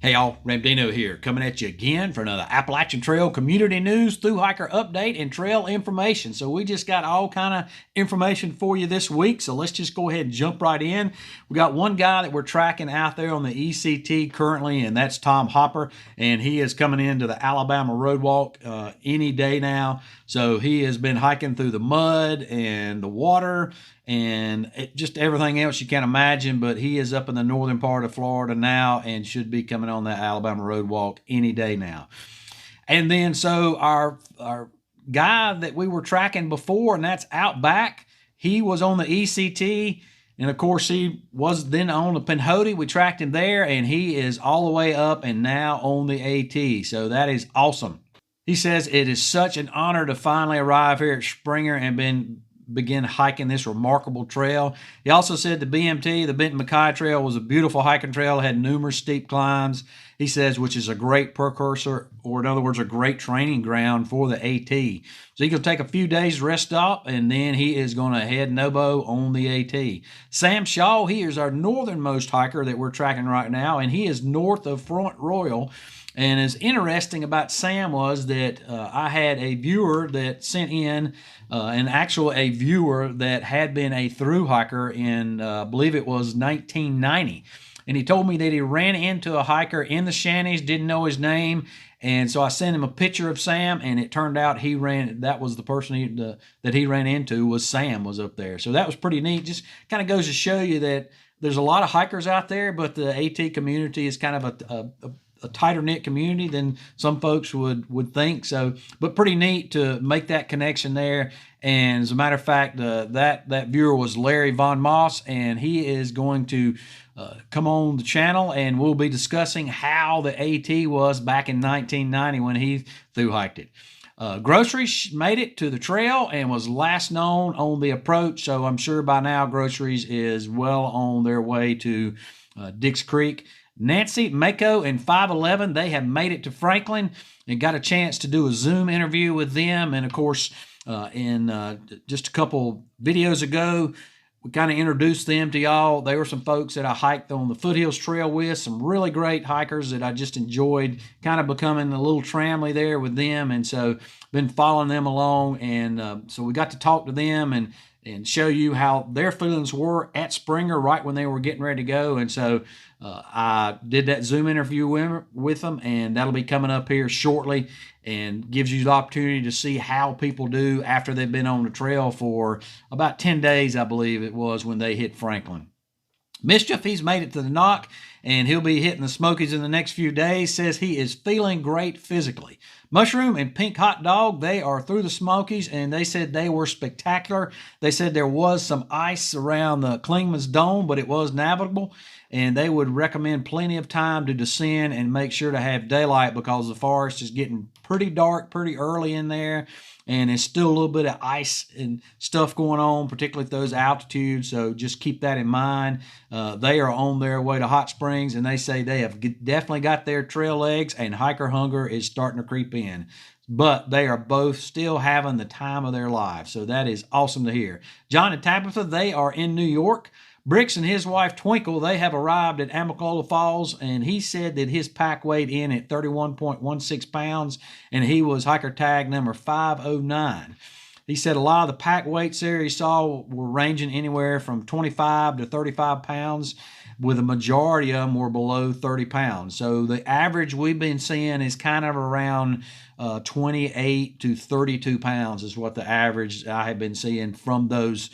Hey y'all, Ramdino here, coming at you again for another Appalachian Trail community news, thru hiker update, and trail information. So we just got all kind of information for you this week, so let's just go ahead and jump right in. We got one guy that we're tracking out there on the ECT currently, and that's Tom Hopper, and he is coming into the Alabama Roadwalk any day now. So he has been hiking through the mud and the water and just everything else you can imagine, but he is up in the northern part of Florida now and should be coming on that Alabama road walk any day now. And then so our guy that we were tracking before, and that's Outback, he was on the ECT, and of course he was then on the Pinhoti. We tracked him there, and he is all the way up and now on the AT, so that is awesome. He says it is such an honor to finally arrive here at Springer and begin hiking this remarkable trail. He also said the BMT, the Benton McKay Trail, was a beautiful hiking trail, had numerous steep climbs, he says, which is a great precursor, or in other words, a great training ground for the AT. So he's going to take a few days rest up, and then he is going to head Nobo on the AT. Sam Shaw, he is our northernmost hiker that we're tracking right now, and he is north of Front Royal. And as interesting about Sam was that I had a viewer that sent in a viewer that had been a thru hiker in, I believe it was 1990. And he told me that he ran into a hiker in the Shanties, didn't know his name. And so I sent him a picture of Sam, and it turned out that was the person that he ran into was Sam was up there. So that was pretty neat. Just kind of goes to show you that there's a lot of hikers out there, but the AT community is kind of a tighter knit community than some folks would think. So, but pretty neat to make that connection there. And as a matter of fact, that viewer was Larry Von Moss, and he is going to come on the channel, and we'll be discussing how the AT was back in 1990 when he thru hiked it. Groceries made it to the trail and was last known on the approach. So I'm sure by now Groceries is well on their way to Dix Creek. Nancy, Mako, and 511, they have made it to Franklin and got a chance to do a Zoom interview with them. And of course, in just a couple videos ago, we kind of introduced them to y'all. They were some folks that I hiked on the Foothills Trail with, some really great hikers that I just enjoyed kind of becoming a little tramley there with them. And so been following them along. And so we got to talk to them and show you how their feelings were at Springer right when they were getting ready to go. And so I did that Zoom interview with them, and that'll be coming up here shortly and gives you the opportunity to see how people do after they've been on the trail for about 10 days, I believe it was, when they hit Franklin. Mischief, he's made it to the knock, and he'll be hitting the Smokies in the next few days. Says he is feeling great physically. Mushroom and Pink Hot Dog, they are through the Smokies, and they said they were spectacular. They said there was some ice around the Klingman's Dome, but it was navigable, and they would recommend plenty of time to descend and make sure to have daylight because the forest is getting pretty dark pretty early in there, and there's still a little bit of ice and stuff going on, particularly at those altitudes, so just keep that in mind. They are on their way to Hot Springs, and they say they have definitely got their trail legs, and hiker hunger is starting to creep in. But they are both still having the time of their lives, so that is awesome to hear. John and Tabitha, they are in New York. Bricks and his wife Twinkle, they have arrived at Amicalola Falls, and he said that his pack weighed in at 31.16 pounds, and he was hiker tag number 509. He said a lot of the pack weights there he saw were ranging anywhere from 25 to 35 pounds, with a majority of them were below 30 pounds. So the average we've been seeing is kind of around 28 to 32 pounds is what the average I have been seeing from those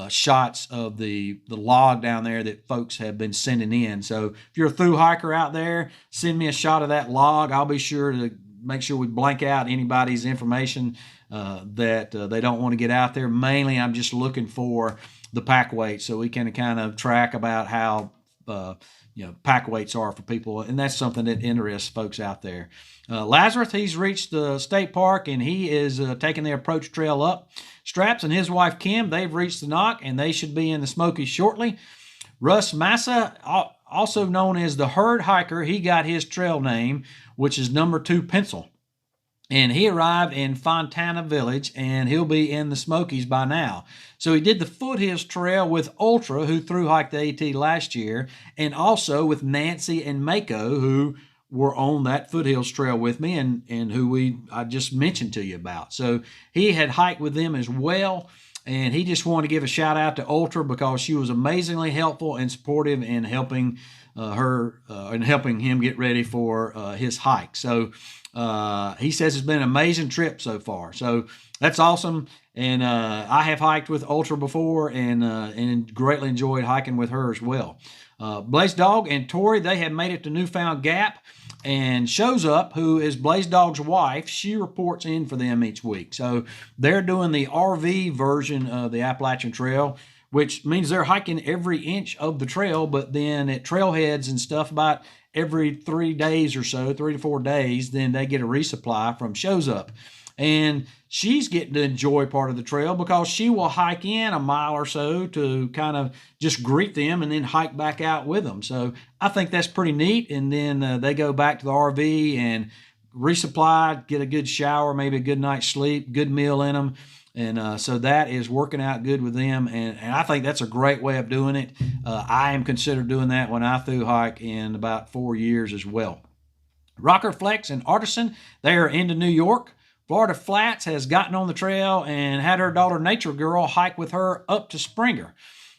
shots of the log down there that folks have been sending in. So if you're a thru hiker out there, send me a shot of that log. I'll be sure to make sure we blank out anybody's information that they don't want to get out there. Mainly, I'm just looking for the pack weight so we can kind of track about how pack weights are for people, and that's something that interests folks out there. Lazarus, he's reached the state park, and he is taking the approach trail up. Straps and his wife Kim, they've reached the knock, and they should be in the Smokies shortly. Russ Massa, also known as the Herd Hiker, he got his trail name, which is number 2 Pencil. And he arrived in Fontana Village, and he'll be in the Smokies by now. So he did the Foothills Trail with Ultra, who thru hiked the AT last year, and also with Nancy and Mako, who were on that Foothills Trail with me, and who I just mentioned to you about. So he had hiked with them as well, and he just wanted to give a shout out to Ultra because she was amazingly helpful and supportive in helping helping him get ready for his hike. So he says it's been an amazing trip so far. So that's awesome. And I have hiked with Ultra before and greatly enjoyed hiking with her as well. Blaze Dog and Tori, they have made it to Newfound Gap. And Shows Up, who is Blaze Dog's wife, she reports in for them each week. So they're doing the RV version of the Appalachian Trail, which means they're hiking every inch of the trail, but then at trailheads and stuff about every 3 days or so, 3 to 4 days, then they get a resupply from Shows Up. And she's getting to enjoy part of the trail because she will hike in a mile or so to kind of just greet them and then hike back out with them. So I think that's pretty neat. And then they go back to the RV and resupply, get a good shower, maybe a good night's sleep, good meal in them. And so that is working out good with them. And I think that's a great way of doing it. I am considered doing that when I thru hike in about 4 years as well. Rocker Flex and Artisan, they are into New York. Florida Flats has gotten on the trail and had her daughter Nature Girl hike with her up to Springer.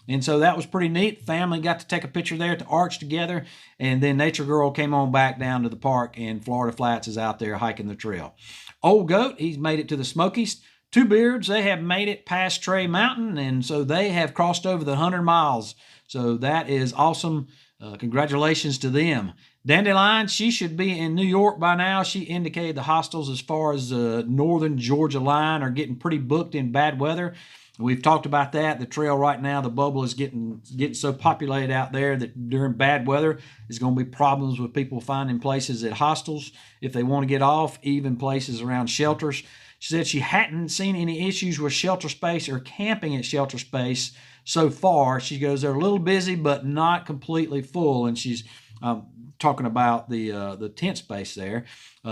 And so that was pretty neat. The family got to take a picture there at the arch together. And then Nature Girl came on back down to the park, and Florida Flats is out there hiking the trail. Old Goat, he's made it to the Smokies. Two Beards, they have made it past Trey Mountain, and so they have crossed over the 100 miles. So that is awesome. Congratulations to them. Dandelion, she should be in New York by now. She indicated the hostels as far as the northern Georgia line are getting pretty booked in bad weather. We've talked about that. The trail right now, the bubble is getting so populated out there that during bad weather, there's going to be problems with people finding places at hostels if they want to get off, even places around shelters. She said she hadn't seen any issues with shelter space or camping at shelter space so far. She goes, they're a little busy, but not completely full. And she's talking about the tent space there.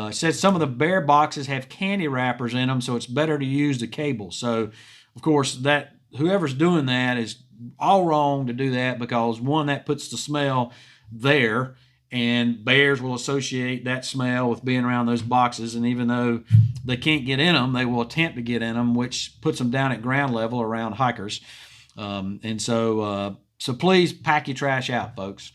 Said some of the bear boxes have candy wrappers in them, so it's better to use the cable. So, of course, that whoever's doing that is all wrong to do that because, one, that puts the smell there, and bears will associate that smell with being around those boxes. And even though they can't get in them, they will attempt to get in them, which puts them down at ground level around hikers. So please pack your trash out, folks.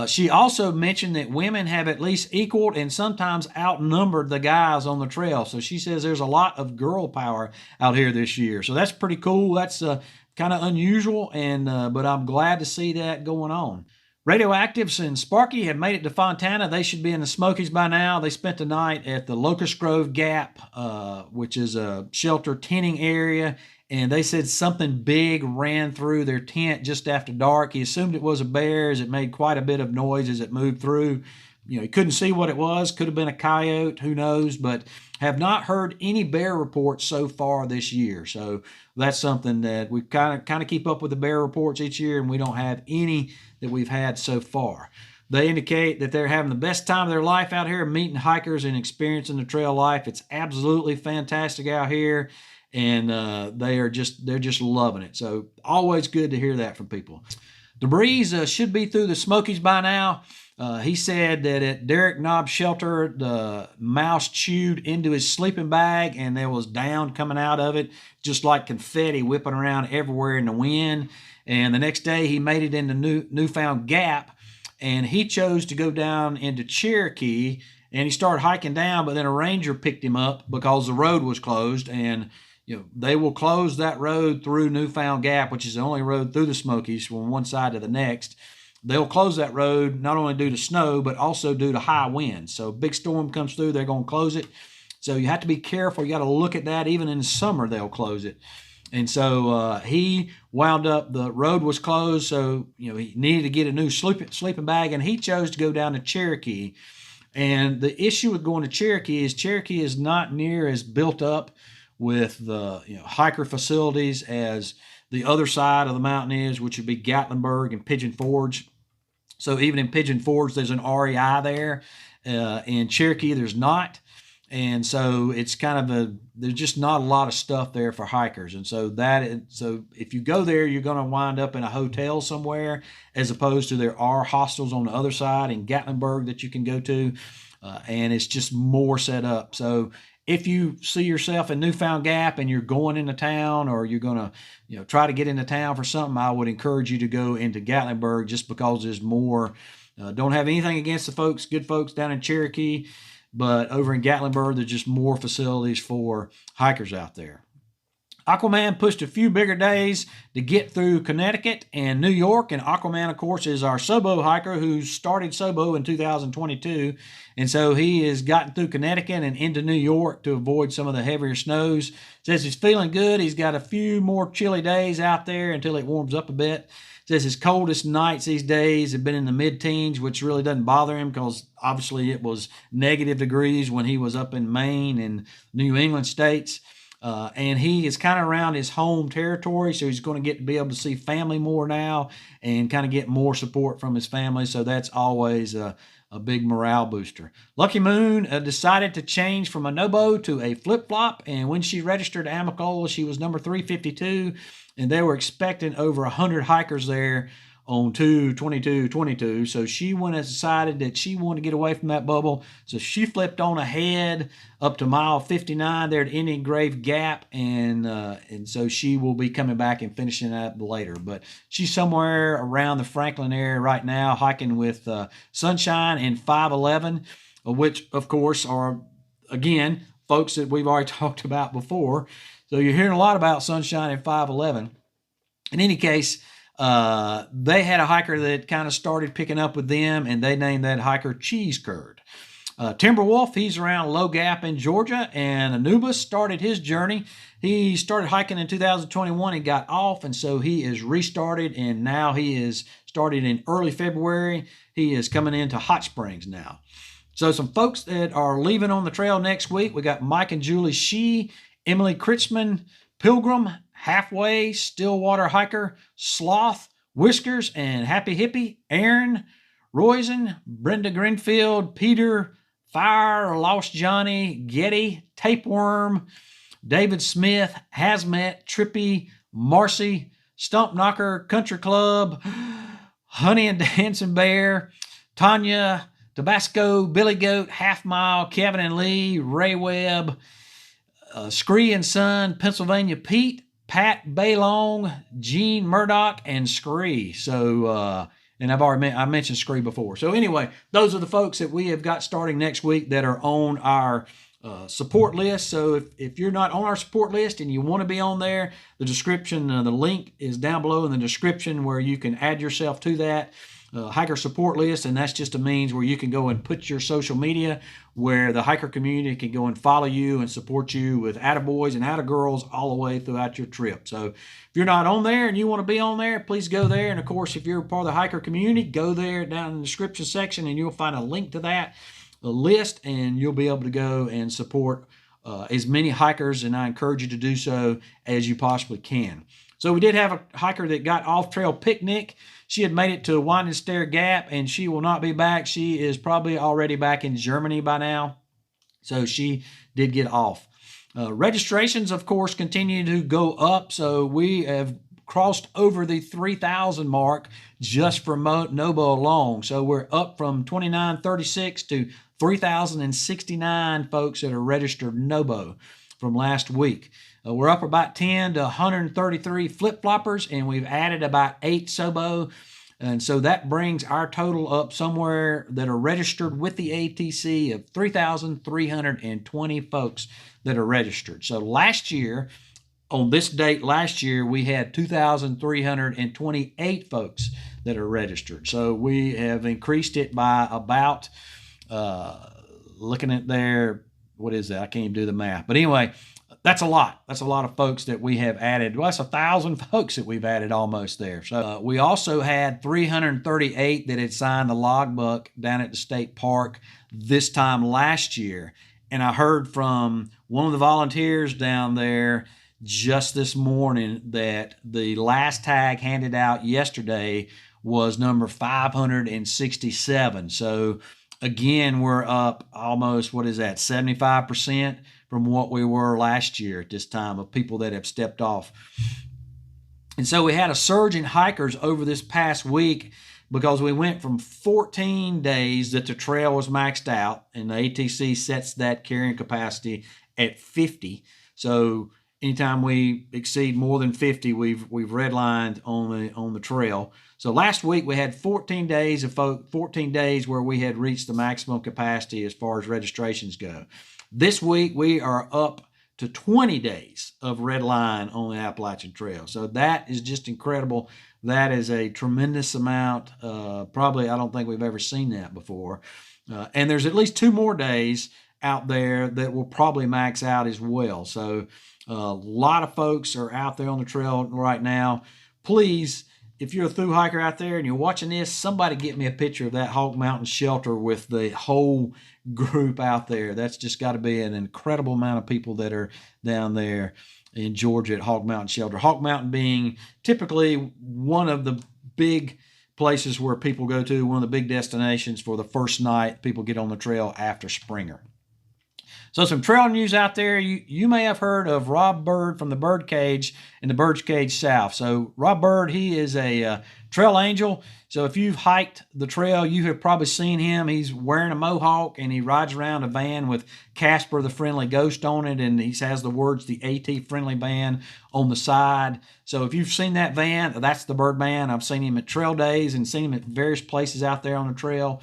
She also mentioned that women have at least equaled and sometimes outnumbered the guys on the trail. So she says there's a lot of girl power out here this year. So that's pretty cool. That's kind of unusual, but I'm glad to see that going on. Radioactives and Sparky have made it to Fontana. They should be in the Smokies by now. They spent the night at the Locust Grove Gap, which is a shelter tenting area. And they said something big ran through their tent just after dark. He assumed it was a bear as it made quite a bit of noise as it moved through. He couldn't see what it was. Could have been a coyote, who knows, but have not heard any bear reports so far this year. So that's something that we kind of keep up with the bear reports each year, and we don't have any that we've had so far. They indicate that they're having the best time of their life out here, meeting hikers and experiencing the trail life. It's absolutely fantastic out here. And they're just loving it. So always good to hear that from people. DeBreeze should be through the Smokies by now. He said that at Derek Knobb's shelter, the mouse chewed into his sleeping bag and there was down coming out of it, just like confetti whipping around everywhere in the wind. And the next day he made it into Newfound Gap, and he chose to go down into Cherokee, and he started hiking down, but then a ranger picked him up because the road was closed, and they will close that road through Newfound Gap, which is the only road through the Smokies from one side to the next. They'll close that road not only due to snow, but also due to high winds. So big storm comes through, they're going to close it. So you have to be careful. You got to look at that. Even in summer, they'll close it. And so he wound up, the road was closed, so he needed to get a new sleeping bag, and he chose to go down to Cherokee. And the issue with going to Cherokee is not near as built up with the hiker facilities as the other side of the mountain is, which would be Gatlinburg and Pigeon Forge. So even in Pigeon Forge, there's an REI there. In Cherokee, there's not. And so it's kind of there's just not a lot of stuff there for hikers. And so so if you go there, you're going to wind up in a hotel somewhere, as opposed to there are hostels on the other side in Gatlinburg that you can go to. And it's just more set up. So if you see yourself in Newfound Gap and you're going into town, or you're going to, try to get into town for something, I would encourage you to go into Gatlinburg, just because there's more. Don't have anything against the good folks down in Cherokee, but over in Gatlinburg, there's just more facilities for hikers out there. Aquaman pushed a few bigger days to get through Connecticut and New York. And Aquaman, of course, is our Sobo hiker who started Sobo in 2022. And so he has gotten through Connecticut and into New York to avoid some of the heavier snows. Says he's feeling good. He's got a few more chilly days out there until it warms up a bit. Says his coldest nights these days have been in the mid-teens, which really doesn't bother him, because obviously it was negative degrees when he was up in Maine and New England states. And he is kind of around his home territory, so he's going to get to be able to see family more now and kind of get more support from his family. So that's always a big morale booster. Lucky Moon decided to change from a Nobo to a flip-flop, and when she registered at Amicola, she was number 352, and they were expecting over 100 hikers there on 2/22/22. So she went and decided that she wanted to get away from that bubble. So she flipped on ahead up to mile 59 there at Indian Grave Gap, and so she will be coming back and finishing up later. But she's somewhere around the Franklin area right now, hiking with Sunshine and 511, which of course are, again, folks that we've already talked about before. So you're hearing a lot about Sunshine and 511. In any case, they had a hiker that kind of started picking up with them, and they named that hiker Cheese Curd. Timberwolf, he's around Low Gap in Georgia, and Anubis started his journey. He started hiking in 2021 and got off, and so he is restarted, and now he is started in early February. He is coming into Hot Springs now. So some folks that are leaving on the trail next week, we got Mike and Julie Shee, Emily Kritzman, Pilgrim, Halfway, Stillwater Hiker, Sloth, Whiskers, and Happy Hippie, Aaron, Roizen, Brenda Greenfield, Peter, Fire, Lost Johnny, Getty, Tapeworm, David Smith, Hazmat, Trippy, Marcy, Stump Knocker, Country Club, Honey and Dancing Bear, Tanya, Tabasco, Billy Goat, Half Mile, Kevin and Lee, Ray Webb, Scree and Son, Pennsylvania Pete, Pat Baylong, Gene Murdoch, and Scree. So, and I mentioned Scree before. So anyway, those are the folks that we have got starting next week that are on our support list. So if you're not on our support list and you want to be on there, the description, the link is down below in the description where you can add yourself to that hiker support list, and that's just a means where you can go and put your social media where the hiker community can go and follow you and support you with attaboys and attagirls all the way throughout your trip. So if you're not on there and you want to be on there, please go there. And of course, if you're part of the hiker community, go there down in the description section and you'll find a link to that list, and you'll be able to go and support as many hikers, and I encourage you to do so as you possibly can. So we did have a hiker that got off trail picnic. She had made it to Winding Stair Gap, and she will not be back. She is probably already back in Germany by now. So she did get off. Registrations, of course, continue to go up. So we have crossed over the 3,000 mark just for Nobo alone. So we're up from 2,936 to 3,069 folks that are registered Nobo from last week. We're up about 10 to 133 flip-floppers, and we've added about 8 Sobo. And so that brings our total up somewhere that are registered with the ATC of 3,320 folks that are registered. So last year, on this date last year, we had 2,328 folks that are registered. So we have increased it by about, looking at there, what is that? I can't even do the math. But anyway, that's a lot. That's a lot of folks that we have added. Well, that's 1,000 folks that we've added almost there. So we also had 338 that had signed the logbook down at the state park this time last year. And I heard from one of the volunteers down there just this morning that the last tag handed out yesterday was number 567. So Again, we're up almost, what is that, 75% from what we were last year at this time of people that have stepped off. And so we had a surge in hikers over this past week because we went from 14 days that the trail was maxed out, and the ATC sets that carrying capacity at 50. So anytime we exceed more than 50, we've redlined on the trail. So last week we had 14 days where we had reached the maximum capacity as far as registrations go. This week we are up to 20 days of red line on the Appalachian Trail. So that is just incredible. That is a tremendous amount. Probably, I don't think we've ever seen that before. And there's at least 2 more days out there that will probably max out as well. So a lot of folks are out there on the trail right now. Please, if you're a thru hiker out there and you're watching this, somebody get me a picture of that Hog Mountain shelter with the whole group out there. That's just got to be an incredible amount of people that are down there in Georgia at Hog Mountain Shelter. Hog Mountain being typically one of the big places where people go to, one of the big destinations for the first night people get on the trail after Springer. So some trail news out there. You may have heard of Rob Bird from the Bird Cage in the Bird Cage South. So Rob Bird, he is a trail angel. So if you've hiked the trail, you have probably seen him. He's wearing a mohawk and he rides around a van with Casper the Friendly Ghost on it, and he has the words "the AT Friendly Van" on the side. So if you've seen that van, that's the Bird Man. I've seen him at trail days and seen him at various places out there on the trail.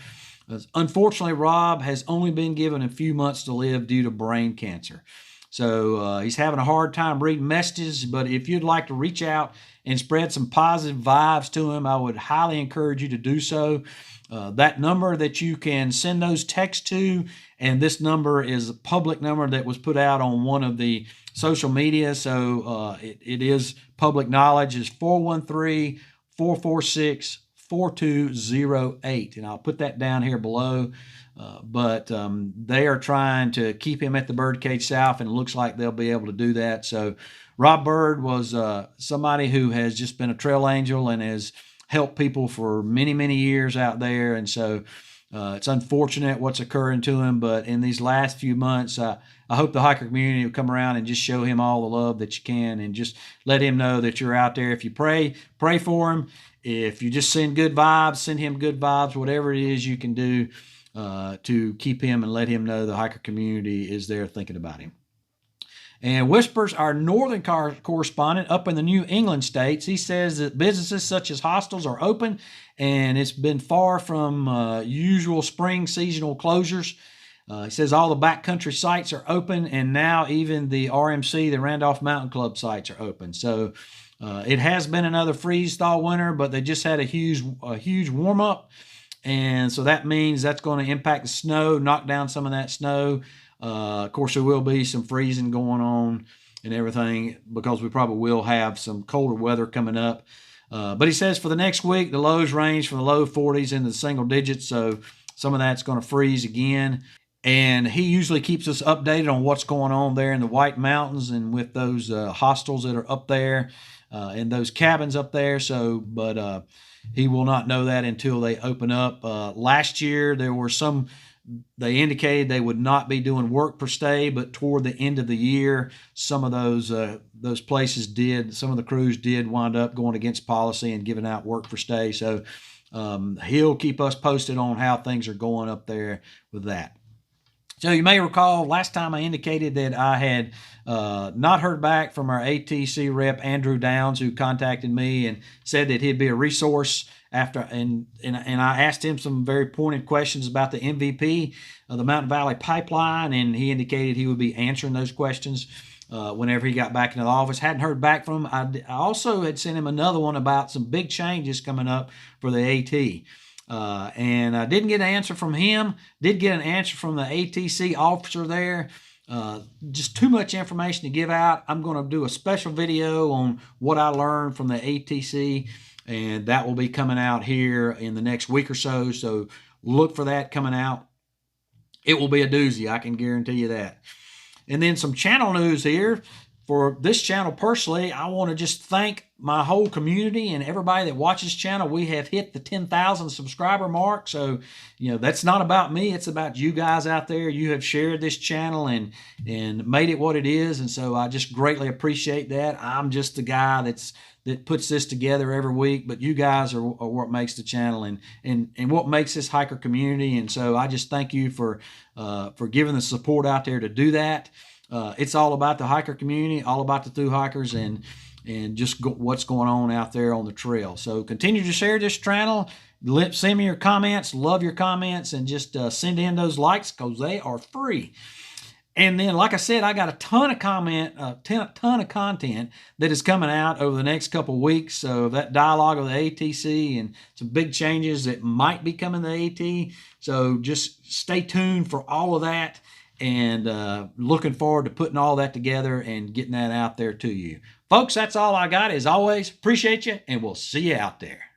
Unfortunately, Rob has only been given a few months to live due to brain cancer. So he's having a hard time reading messages, but if you'd like to reach out and spread some positive vibes to him, I would highly encourage you to do so. That number that you can send those texts to, and this number is a public number that was put out on one of the social media, so it is public knowledge, is 413-446-4208, and I'll put that down here below. But they are trying to keep him at the Birdcage South, and it looks like they'll be able to do that. So Rob Bird was somebody who has just been a trail angel and has helped people for many, many years out there. And so it's unfortunate what's occurring to him, but in these last few months, I hope the hiker community will come around and just show him all the love that you can, and just let him know that you're out there. If you pray for him. If you just send good vibes, send him good vibes, whatever it is you can do to keep him and let him know the hiker community is there thinking about him. And Whispers, our northern correspondent up in the New England states, he says that businesses such as hostels are open, and it's been far from usual spring seasonal closures. He says all the backcountry sites are open, and now even the RMC, the Randolph Mountain Club sites are open. So it has been another freeze-thaw winter, but they just had a huge warm-up, and so that means that's going to impact the snow, knock down some of that snow. Of course, there will be some freezing going on and everything because we probably will have some colder weather coming up. But he says for the next week, the lows range from the low 40s into the single digits, so some of that's going to freeze again. And he usually keeps us updated on what's going on there in the White Mountains and with those hostels that are up there and those cabins up there. So, but he will not know that until they open up. Last year, there were some, they indicated they would not be doing work per stay, but toward the end of the year, some of those places did, some of the crews did wind up going against policy and giving out work for stay. So he'll keep us posted on how things are going up there with that. So you may recall last time I indicated that I had not heard back from our ATC rep, Andrew Downs, who contacted me and said that he'd be a resource after, and I asked him some very pointed questions about the MVP of the Mountain Valley Pipeline, and he indicated he would be answering those questions whenever he got back into the office. Hadn't heard back from him. I also had sent him another one about some big changes coming up for the AT. And I didn't get an answer from him. Did get an answer from the ATC officer there. Just too much information to give out. I'm going to do a special video on what I learned from the ATC, and that will be coming out here in the next week or so. So look for that coming out. It will be a doozy, I can guarantee you that. And then some channel news here. for this channel personally, I want to just thank my whole community and everybody that watches this channel. We have hit the 10,000 subscriber mark. So, that's not about me. It's about you guys out there. You have shared this channel and made it what it is. And so I just greatly appreciate that. I'm just the guy that puts this together every week, but you guys are what makes the channel and what makes this hiker community. And so I just thank you for giving the support out there to do that. It's all about the hiker community, all about the thru hikers and just what's going on out there on the trail. So continue to share this channel. Send me your comments. Love your comments, and just send in those likes because they are free. And then, like I said, I got a ton of content that is coming out over the next couple of weeks. So that dialogue with the ATC and some big changes that might be coming to the AT. So just stay tuned for all of that. And looking forward to putting all that together and getting that out there to you. Folks, that's all I got. As always, appreciate you, and we'll see you out there.